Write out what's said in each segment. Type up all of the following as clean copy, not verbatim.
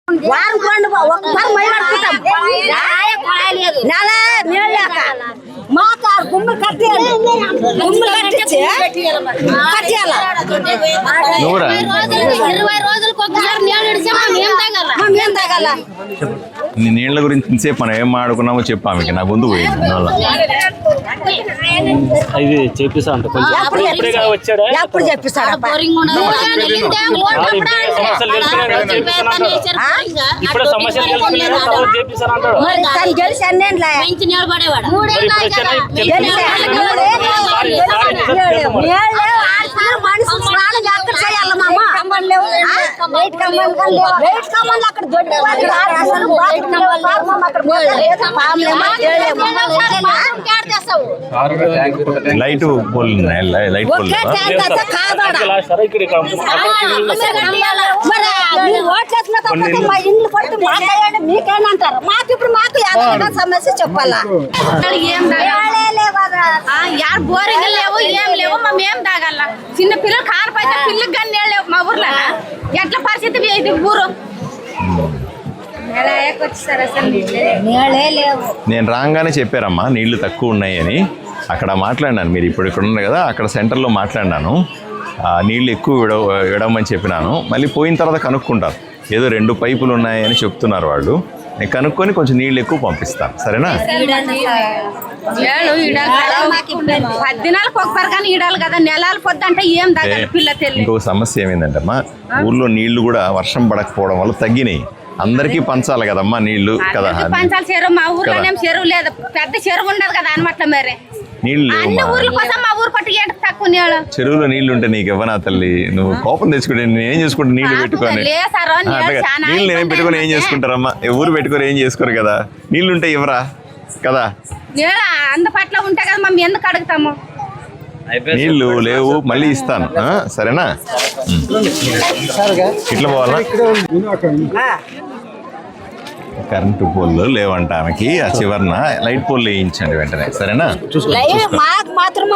వారం రెండు ఒక్కసారి మై పడుకుంటాం నెల నీళ్ళు లేక మాకు గుమ్మలు కట్టేయాలి గుమ్మలు కట్టించి కట్టేయాలి 20 రోజులకు ఒకసారి నీళ్ళు ఇడిచామా మేము తాగాల నీళ్ళ గురించి సేపు మనం ఏం ఆడుకున్నామో చెప్పాము ఇక నా ముందు పోయింది ఇది చెప్పిస్తా అంట ఎప్పుడు చెప్పిస్తాడు ఇప్పుడు సమస్యలు గెలిచి అన్నేంట్లే మనిషి స్నానం ఎక్కడ చేయాలి మామ అక్కడ లైట్ పోల్ లైట్ పోల్ మా ఇండ్లు పట్టి మాట్లాడండి మీకేమంటారు మాకు ఇప్పుడు మాకు సమస్య చెప్పాలా యారు బోరింగ్ లేవు ఏం లేవు మేము తాగాల చిన్న పిల్లలు కానపైతే పిల్లకి కానీ నీళ్ళు లేవు మా ఊర్లో ఎట్లా పరిస్థితి ఇది ఊరు నేను రాగానే చెప్పారమ్మా నీళ్లు తక్కువ ఉన్నాయి అని అక్కడ మాట్లాడినాను మీరు ఇప్పుడు ఇక్కడ ఉన్నారు కదా అక్కడ సెంటర్లో మాట్లాడినాను నీళ్ళు ఎక్కువ విడవమని చెప్పినాను మళ్ళీ పోయిన తర్వాత కనుక్కుంటారు ఏదో 2 పైపులు ఉన్నాయని చెప్తున్నారు వాళ్ళు నేను కనుక్కొని కొంచెం నీళ్ళు ఎక్కువ పంపిస్తాను సరేనా 10 దినాలకు ఒకసారి కానీ ఈడాలి కదా నెలలు పొద్దంటే ఏం తాగాలి పిల్ల తెలియదు ఇంకొక సమస్య ఏమైందంటే అమ్మా ఊళ్ళో నీళ్లు కూడా వర్షం పడకపోవడం వల్ల తగ్గినాయి అందరికీ పంచాలి కదమ్మా నీళ్లు కదా పంచాలి చెరువు మా ఊర్లో చెరువు లేదు పెద్ద చెరువు ఉండదు కదా అనమాట మరి నీళ్లు చెరువులో నీళ్లు ఉంటే నీకు ఇవ్వనా తల్లి నువ్వు కోపం తెచ్చుకుంటే నేను ఏం చేసుకుంటా నీళ్లు పెట్టుకొని నీళ్ళు నేనేం పెట్టుకొని ఏం చేసుకుంటారమ్మా ఊరు పెట్టుకొని ఏం చేసుకోరు కదా నీళ్లు ఉంటే ఇవ్వరా కదా అందుబాటులో ఉంటే కదా మేము ఎందుకు అడుగుతాము నీళ్లు లేవు మళ్ళీ ఇస్తాను సరేనా ఇట్లా పోవాలా కరెంటు పోల్లు లేవంట ఆమెకి ఆ చివరన లైట్ పోల్ వేయించండి వెంటనే సరేనా మాకు మాత్రం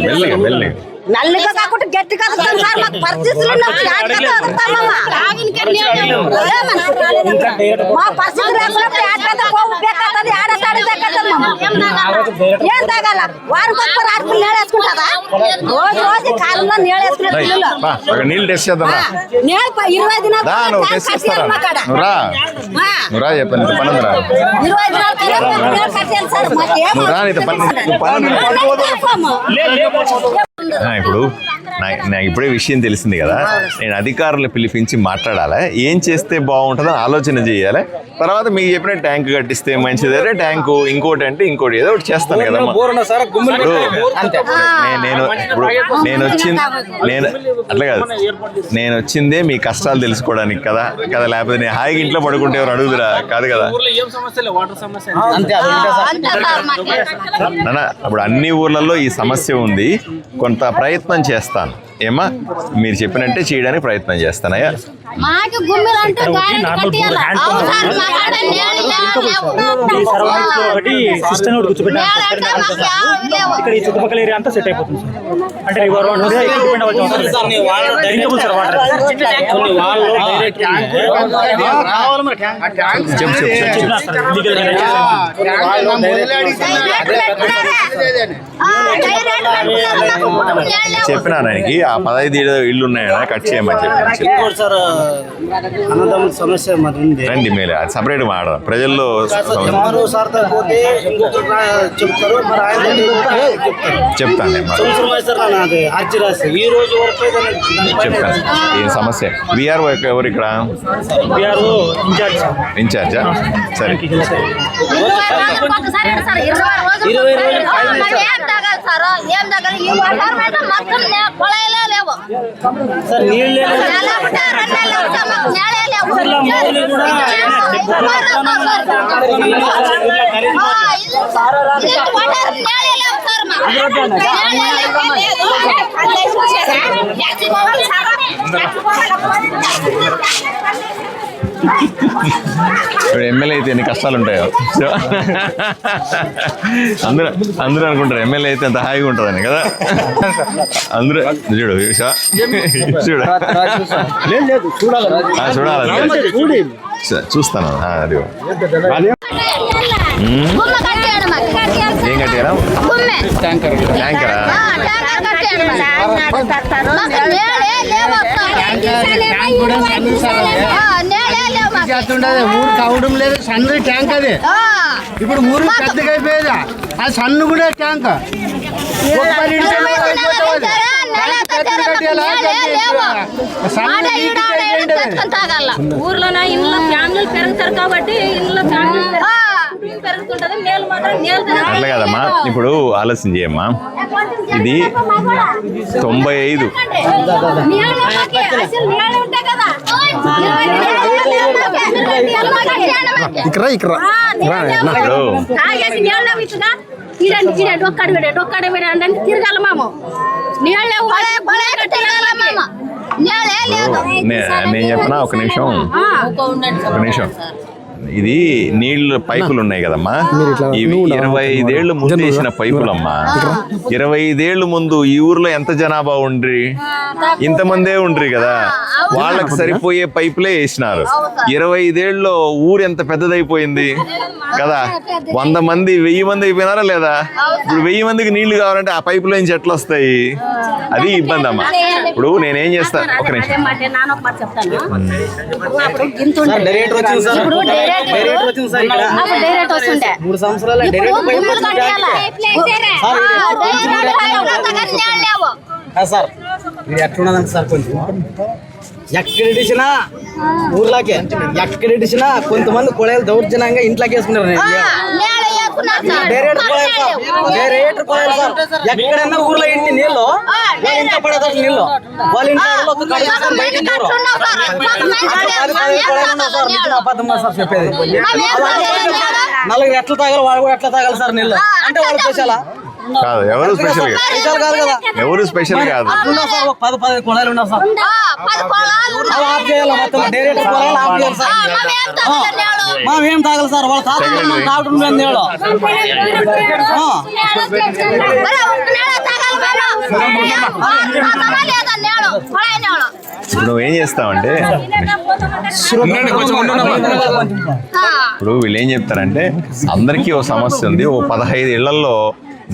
మెల్లిగా నల్లిగా కాకుండా గట్టి కదుతాం సార్ మాకు పరిస్థితులు మా పరిస్థితి ఏం తాగాల వారికి ఒక్క రాత్రి నీళ్ళు వేసుకుంటారా రోజు కాలంలో నీళ్ళు వేసుకునే నీళ్ళు టెస్ట్ చేద్దాం 20 దినాలు చెప్పండి 20 దినాలు ఇప్పుడు నాకు ఇప్పుడే విషయం తెలిసింది కదా నేను అధికారులు పిలిపించి మాట్లాడాలి ఏం చేస్తే బాగుంటుందో ఆలోచన చేయాలి తర్వాత మీకు చెప్పిన ట్యాంక్ కట్టిస్తే మంచిదే ట్యాంకు ఇంకోటి అంటే ఇంకోటి ఏదో ఒకటి చేస్తాను కదా నేను అట్లా కాదు నేను వచ్చిందే మీ కష్టాలు తెలుసుకోవడానికి కదా లేకపోతే నేను హాయిగా ఇంట్లో పడుకుంటే ఎవరు అడుగుదురా కాదు కదా అప్పుడు అన్ని ఊర్లలో ఈ సమస్య ఉంది కొంత ప్రయత్నం చేస్తాను ఏమా మీరు చెప్పినట్టే చేయడానికి ప్రయత్నం చేస్తానయ్యా ఇక్కడ ఈ చుట్టుపక్కల ఏరియా అంతా సెట్ అయిపోతుంది అంటే చెప్పినా ఆయనకి ఆ 15 ఇళ్ళు ఉన్నాయని కట్ చేయమని చెప్పాను సార్ అన్నదమ్ముల సమస్య మరి ఉంది రండి మేలే అది సపరేట్ మాట్లాడదాం ప్రజల్లో చెప్తాను చెప్తాను ఈ సమస్య విఆర్ఓ ఎవరు ఇక్కడ ఇన్ఛార్జా సరే ఇప్పుడు ఎమ్మెల్యే అయితే ఎన్ని కష్టాలు ఉంటాయో అందరూ అనుకుంటారు ఎమ్మెల్యే అయితే ఎంత హాయిగా ఉంటుందని కదా. అందరూ చూడు చూడాలి చూస్తాను. అది ఏం కట్టారా? ట్యాంకరా? ఊరు కావడం లేదు, సన్న ట్యాంక్ అది. ఇప్పుడు ఊరు పెద్దగా అయిపోయేదా, ఆ సన్ను కూడా ట్యాంక్. ఊర్లో ఇంట్లో ఫ్యామిలీలు పెరుగుతారు కాబట్టి ఇంట్లో ఫ్యామిలీ పెరుగుతుంటది. నేలు మాత్రం అట్లా కదమ్మా. ఇప్పుడు ఆలోచన చేయమ్మా, ఇది 95 తిరగాల మాము నేను చెప్పనా? ఒక నిమిషం. ఇది నీళ్లు పైపులు ఉన్నాయి కదమ్మా, ఇవి 25 ఏళ్ళు ముందు వేసిన పైపులమ్మా. 25 ఏళ్ళు ముందు ఈ ఊర్లో ఎంత జనాభా ఉండ్రి? ఇంతమందే ఉండ్రి కదా, వాళ్ళకి సరిపోయే పైపులే వేసినారు. 25 ఏళ్ళలో ఊరు ఎంత పెద్దదైపోయింది కదా. 100 మంది 1000 మంది అయిపోయినారా లేదా? ఇప్పుడు 1000 మందికి నీళ్లు కావాలంటే ఆ పైపులో నుంచి ఎట్లా వస్తాయి? అది ఇబ్బంది అమ్మా. ఇప్పుడు నేనేం చేస్తా, ఒక నిమిషం. సార్ మీరు ఎట్లున్నదంటే సార్ కొంచెం ఎక్కడిచ్చినా ఊర్లోకి ఎక్కడిచ్చినా కొంతమంది కొళాయిలు దౌర్జన్యంగా ఇంట్లోకి వేసుకున్నారు. డైరెక్ట్ కొళాయిలు సార్. ఎక్కడైనా ఊర్లో ఇంటి నీళ్ళు వాళ్ళ ఇంట్లో పడేదారు నీళ్ళు, వాళ్ళ ఇంట్లో బయట అబద్ధం సార్ చెప్పేది. నలుగురు ఎట్లా తాగాలి, వాళ్ళు కూడా ఎట్లా తాగాలి సార్ నీళ్ళు అంటే వాళ్ళు స్పెషలా? కాదు, ఎవరు స్పెషల్ కాదు, ఎవరు స్పెషల్ కాదు. 10 కొళాయిలు ఉన్నా సార్, ఆఫ్ చేయాలి మొత్తం. డైరెక్ట్ కొళాయిలు ఆఫ్ చేయాలి సార్. మనం ఏం తాగాలి సార్? వాళ్ళ తాగడం నీళ్ళు నువ్వేం చేస్తావంటే, ఇప్పుడు వీళ్ళు ఏం చెప్తారంటే అందరికీ ఓ సమస్య ఉంది, ఓ 15 ఇళ్లలో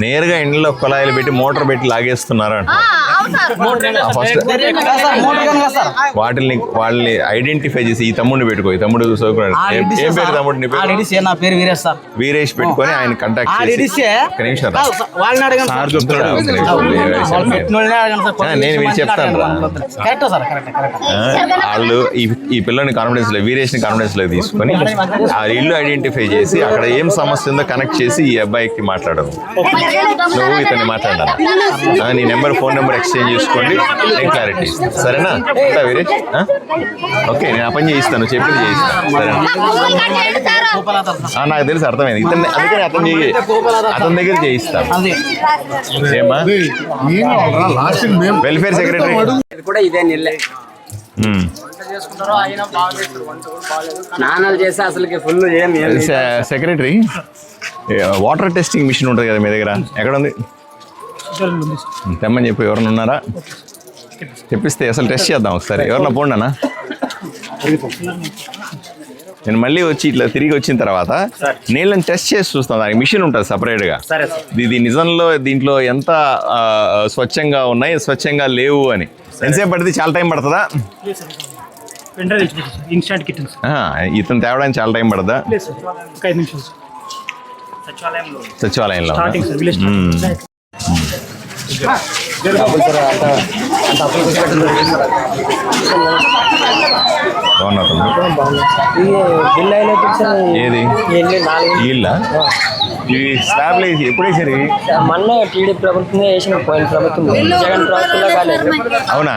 నేరుగా ఇంట్లో కుళాయిలు పెట్టి మోటార్ పెట్టి లాగేస్తున్నారు అంట. ఫస్ట్ వాళ్ళని ఐడెంటిఫై చేసి ఈ తమ్ముడిని పెట్టుకో, ఈ తమ్ముడు చదువుకున్నాడు. ఏం పేరు తమ్ముడు? నీ పేరు? నా పేరు వీరేష్ సార్. వీరేష్ పెట్టుకొని ఆయన కాంటాక్ట్ చేసి నేను మీరు చెప్తాను. వాళ్ళు ఈ పిల్లని కాన్ఫిడెన్స్ లో, వీరేష్ ని కాన్ఫిడెన్స్ లో తీసుకొని ఆ ఇల్లు ఐడెంటిఫై చేసి అక్కడ ఏం సమస్య ఉందో కనెక్ట్ చేసి ఈ అబ్బాయికి మాట్లాడము. నువ్వు ఇతన్ని మాట్లాడాలి, నీ నెంబర్ ఫోన్ నెంబర్ ఎక్స్చేంజ్ చేసుకోండి, నేను క్లారిటీ ఇస్తాను. సరేనా వీరేష్? ఓకే, నేను ఆ పని చేయిస్తాను, చెప్పింది చేయిస్తాను. సరేనా? నాకు తెలుసు, అర్థమైంది. ఇతన్ని అందుకని అతని దగ్గర చేయిస్తాను. ఏమా వెల్ఫేర్ సెక్రటరీ కూడా ఇదే నీళ్ళే స్నానాలు చేస్తే అసలుకి full secretary. Water testing machine ఉంటుంది కదా మీ దగ్గర, ఎక్కడ ఉంది? తెమ్మని చెప్పి ఎవరన్నా ఉన్నారా? తెప్పిస్తే అసలు టెస్ట్ చేద్దాం ఒకసారి. ఎవరన్నా పోండనా? నేను మళ్ళీ వచ్చి ఇట్లా తిరిగి వచ్చిన తర్వాత నీళ్ళని టెస్ట్ చేసి చూస్తాను. దానికి మిషన్ ఉంటుంది సపరేట్గా. ఇది నిజంలో దీంట్లో ఎంత స్వచ్ఛంగా ఉన్నాయి, స్వచ్ఛంగా లేవు అని. ఎంతసేపు పడుతుంది? చాలా టైం పడుతుందా? ఇతను తేవడానికి చాలా టైం పడుతుందా? సచివాలయంలో ఏది ఇల్లా? ఈ స్లాబ్లు వేసి ఎప్పుడు వేసారు? మొన్న టీడీపీ ప్రభుత్వం వేసిన, పోయిన ప్రభుత్వం జగన్ ప్రభుత్వంలో కాలేదు. అవునా?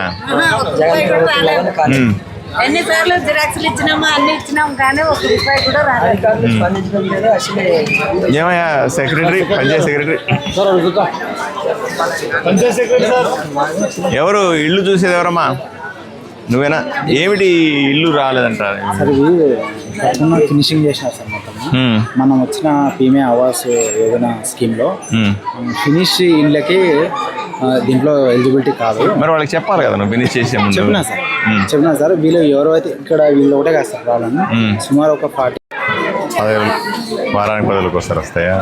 జగన్ ప్రభుత్వంలో కాలేదు. ఎన్నిసార్లు జిరాక్స్లు ఇచ్చినామా, అన్ని ఇచ్చినాం కానీ 1 రూపాయి కూడా రాలేదు. ఏమయ్యా సెక్రటరీ, పంచాయత్ సెక్రటరీ ఎవరు? ఇల్లు చూసేది ఎవరమ్మా? నువ్వేనా ఏమిటి ఇల్లు రాలేదంటారు? సార్ ఇది ఫినిషింగ్ చేసినారు సార్ మొత్తం. మనం వచ్చిన పీఎం ఆవాస్ యోజన స్కీమ్లో ఫినిష్ ఇళ్ళకి దీంట్లో ఎలిజిబిలిటీ కాదు. మరి వాళ్ళకి చెప్పాలి కదా నువ్వు ఫినిష్ చేసే ముందు. చెప్పినా సార్ వీళ్ళు ఎవరైతే ఇక్కడ వీళ్ళు ఒకటే కాదు సార్ ప్రాబ్లం. సుమారు ఒక 40 వారానికి 10 ఒకసారి వస్తాయా?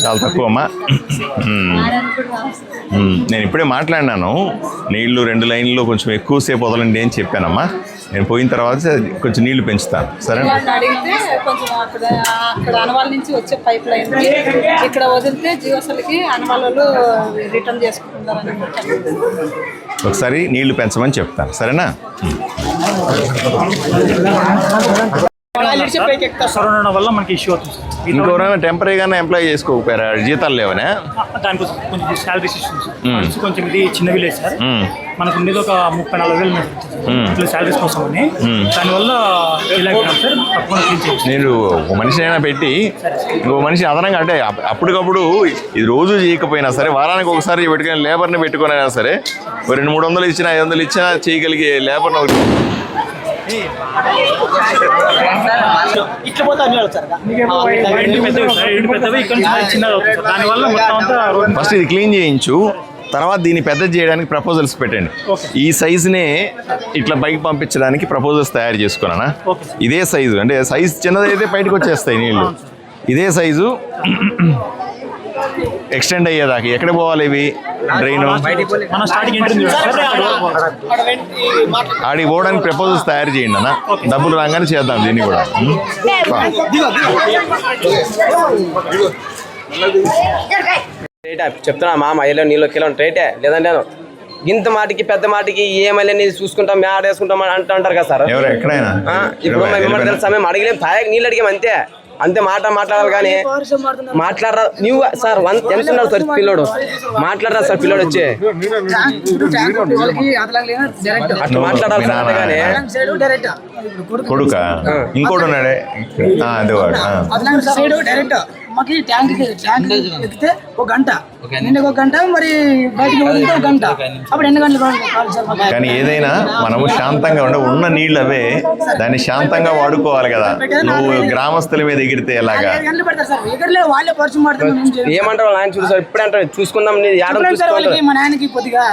చాలా తక్కువ అమ్మా. నేను ఇప్పుడే మాట్లాడినాను, నీళ్లు 2 లైన్లో కొంచెం ఎక్కువసేపు వదలండి అని చెప్పానమ్మా. నేను పోయిన తర్వాత కొంచెం నీళ్లు పెంచుతాను, సరేనా? అడిగితే కొంచెం అక్కడ అనవాళ్ళ నుంచి వచ్చే పైప్ లైన్ ఇక్కడ వదిలితే జియోసల్కి అనవాళ్ళు రిటర్న్ చేసుకుంటున్నారని ఒకసారి నీళ్లు పెంచమని చెప్తాను, సరేనా? కరోనా వల్ల మనకి ఇష్యూ అవుతుంది. ఇంకోరైనా టెంపరీగానే ఎంప్లాయ్ చేసుకోకపోయారా? జీతాలు లేవనే? దానికోసం కొంచెం శాలరీస్ ఇష్యూస్ కొంచెం ఇది చిన్న విలేజ్ సార్. మనకు ఉండేది ఒక 34,000 ఇట్లా శాలరీస్ కోసం అని. దానివల్ల ఇలా సార్ తప్పకుండా క్లీన్ చేయాలి. నేను ఒక మనిషి అయినా పెట్టి ఇంకో మనిషి అదనంగా, అంటే అప్పటికప్పుడు ఇది రోజు చేయకపోయినా సరే వారానికి ఒకసారి పెట్టుకుని లేబర్ని పెట్టుకుని అయినా సరే 200-300 ఇచ్చినా 500 ఇచ్చినా చేయగలిగే లేబర్ని ఒకటి ఇట్లా పోతే అన్ని పెద్దవి ఇక్కడ చిన్నది అవుతుంది. దానివల్ల మొత్తం అంతా ఫస్ట్ ఇది క్లీన్ చేయించు, తర్వాత దీన్ని పెద్ద చేయడానికి ప్రపోజల్స్ పెట్టండి. ఈ సైజునే ఇట్లా బైక్ పంపించడానికి ప్రపోజల్స్ తయారు చేసుకున్నానా? ఇదే సైజు, అంటే సైజు చిన్నదైతే బయటకు వచ్చేస్తాయి నీళ్ళు. ఇదే సైజు ఎక్స్టెండ్ అయ్యేదాకా ఎక్కడ పోవాలి ఇవి? డ్రైన్ ఆడికి పోవడానికి ప్రపోజల్స్ తయారు చేయండి అన్న. డబ్బులు రాగానే చేద్దాం దీన్ని కూడా. చెప్తున్నా మామ ఇలా నీళ్ళు కిలో రేటే లేదంటే ఇంత మాటికి పెద్ద మాటికి ఏమైనా చూసుకుంటాం మేము ఆడేసుకుంటాం అంటారు కదా సార్. ఎక్కడైనా ఇప్పుడు మేము తెలుసా, మేము అడిగలేము, తాయాకి నీళ్ళు అడిగాం అంతే. అంతే మాట్లాడాలి కానీ మాట్లాడరా నువ్వు సార్. ఎంత ఉన్నారు సార్ పిల్లోడు? మాట్లాడరా సార్ పిల్లోడు వచ్చి అట్లా మాట్లాడాలి సార్. కానీ కొడుక ఇంకోటి ఉన్నాడే అదే వాడు. మాకు ట్యాంక్ ఎక్కితే 1 గంట, నిన్న 1 గంట, మరి బయటికి వదిలితే 1 గంట. అప్పుడు ఎన్ని గంటలు కావాలి సార్? కానీ ఏదైనా మనము శాంతంగా ఉన్న నీళ్ళు అవే, దాన్ని శాంతంగా వాడుకోవాలి కదా. నువ్వు గ్రామస్తుల మీద ఎగిరితే ఎలాగా? వాళ్ళే పరిచయం ఏమంటారు ఆయన చూడు సార్. ఇప్పుడే అంటారు చూసుకుందాం మా నాయనకి కొద్దిగా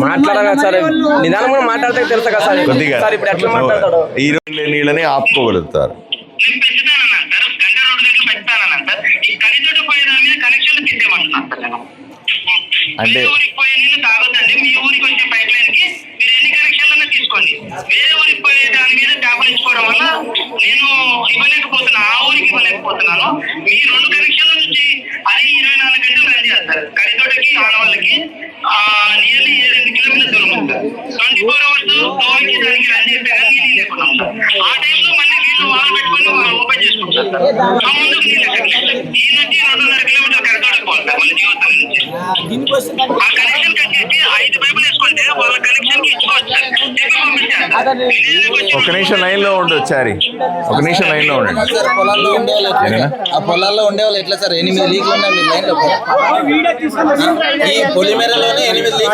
మాట్లాడాలి సార్. నిదానం కూడా మాట్లాడితే తెలుసా కదా సార్. కొద్దిగా సార్ ఇప్పుడు ఎట్లా మాట్లాడతాడు? ఈ రోజు నీళ్ళని ఆపుకోగలుగుతారు. అంటే మీ ఊరికి వచ్చే పైప్ లైన్ కి మీరు ఎన్ని కనెక్షన్లన్నా తీసుకోండి. వేరే ఊరికి పోయే దాని మీద ట్యాపులు ఇచ్చుకోవడం వల్ల నేను ఇవ్వలేకపోతున్నా, ఆ ఊరికి ఇవ్వలేకపోతున్నాను. మీ 2 కనెక్షన్ల నుంచి అది 24 గంటలు రన్ చేస్తారు. కరితోటకి ఆడవాళ్ళకి నియర్లీ 7 కిలోమీటర్ల దూరం ఉంటుంది. 24 hours ఫ్లోకి దానికి రన్ చేస్తే కానీ నీళ్ళు లేకుండా ఉంటారు. ఆ టైంలో మళ్ళీ నీళ్లు వాళ్ళు పెట్టుకొని ఓపెన్ చేసుకుంటారు సార్. ఆ ముందుకు నీళ్ళు ఈ నుంచి 2.5 కిలోమీటర్లు కరితోటకి పోవాలి సార్. మళ్ళీ జీవితం నుంచి ఆ కనెక్షన్ కట్టేసి 5 పైపులు వేసుకుంటే వాళ్ళ కనెక్షన్ కి ఇచ్చుకోవచ్చు సార్. ఒక నిమిషం లైన్ లో ఉండు చారి, ఒక నిమిషం లైన్ లో ఉండండి. పొలాల్లో ఉండేవాళ్ళు ఎట్లా సార్? 8 లీక్లు ఉన్నాయి మీ లైన్ లో. ఈ పొలిమేరలోనే 8 లీక్లు.